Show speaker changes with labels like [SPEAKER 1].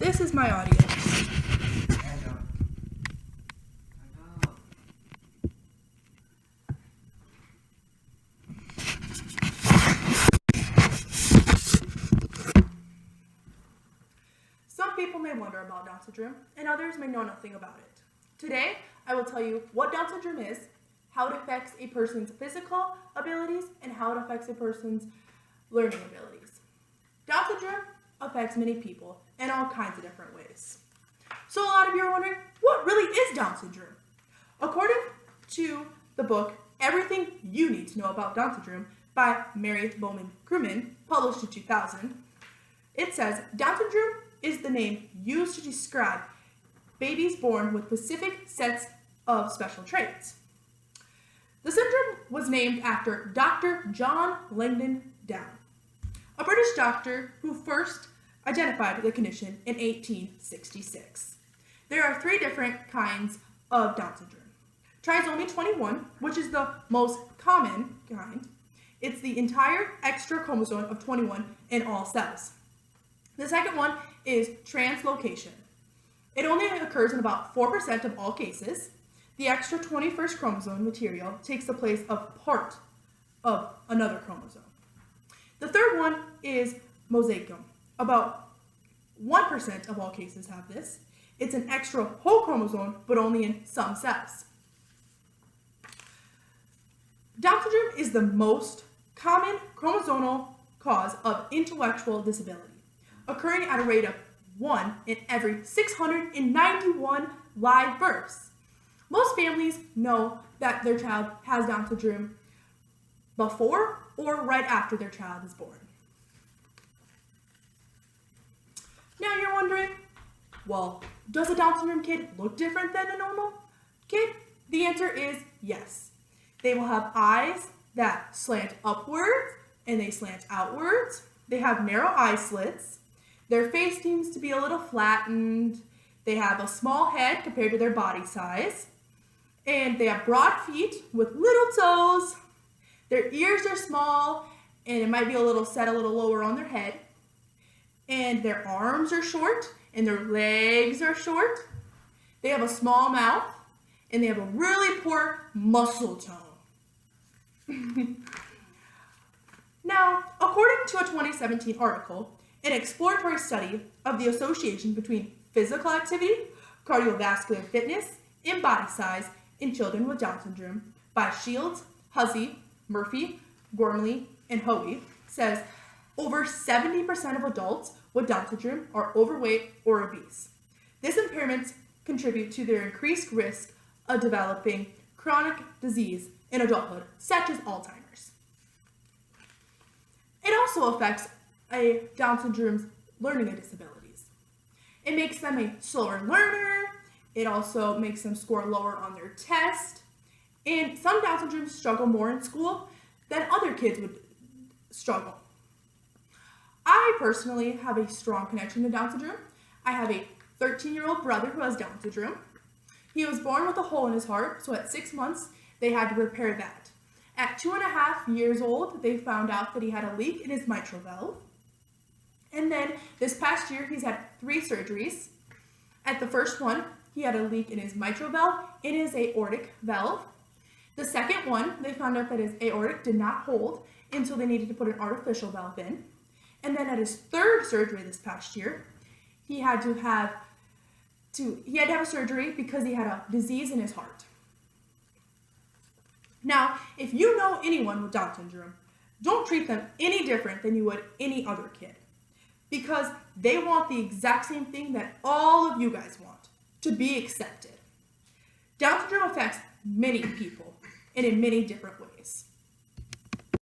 [SPEAKER 1] This is my audience. Some people may wonder about Down syndrome, and others may know nothing about it. Today, I will tell you what Down syndrome is, how it affects a person's physical abilities, and how it affects a person's learning abilities. Down syndrome affects many people in all kinds of different ways. So a lot of you are wondering, what really is Down syndrome? According to the book, Everything You Need to Know About Down Syndrome by Mary Bowman Krugman, published in 2000, it says, Down syndrome is the name used to describe babies born with specific sets of special traits. The syndrome was named after Dr. John Langdon Down, a British doctor who first identified the condition in 1866. There are 3 different kinds of Down syndrome. Trisomy 21, which is the most common kind. It's the entire extra chromosome of 21 in all cells. The second one is translocation. It only occurs in about 4% of all cases. The extra 21st chromosome material takes the place of part of another chromosome. The third one is mosaicism. About 1% of all cases have this. It's an extra whole chromosome, but only in some cells. Down syndrome is the most common chromosomal cause of intellectual disability, occurring at a rate of 1 in every 691 live births. Most families know that their child has Down syndrome before or right after their child is born. Now you're wondering, well, does a Down syndrome kid look different than a normal kid? The answer is yes. They will have eyes that slant upwards and they slant outwards. They have narrow eye slits. Their face seems to be a little flattened. They have a small head compared to their body size. And they have broad feet with little toes. Their ears are small and it might be a little lower on their head. And their arms are short and their legs are short. They have a small mouth and they have a really poor muscle tone. Now, according to a 2017 article, an exploratory study of the association between physical activity, cardiovascular fitness, and body size in children with Down syndrome by Shields, Hussey, Murphy, Gormley, and Hoey says over 70% of adults with Down syndrome are overweight or obese. These impairments contribute to their increased risk of developing chronic disease in adulthood, such as Alzheimer's. It also affects a Down syndrome's learning disabilities. It makes them a slower learner. It also makes them score lower on their test. And some Down syndromes struggle more in school than other kids would struggle. I personally have a strong connection to Down syndrome. I have a 13-year-old brother who has Down syndrome. He was born with a hole in his heart, so at 6 months, they had to repair that. At 2.5 years old, they found out that he had a leak in his mitral valve. And then this past year, he's had 3 surgeries. At the first one, he had a leak in his mitral valve and his aortic valve. The second one, they found out that his aortic did not hold until they needed to put an artificial valve in. And then at his 3rd surgery this past year, he had to have a surgery because he had a disease in his heart. Now, if you know anyone with Down syndrome, don't treat them any different than you would any other kid, because they want the exact same thing that all of you guys want, to be accepted. Down syndrome affects many people and in many different ways.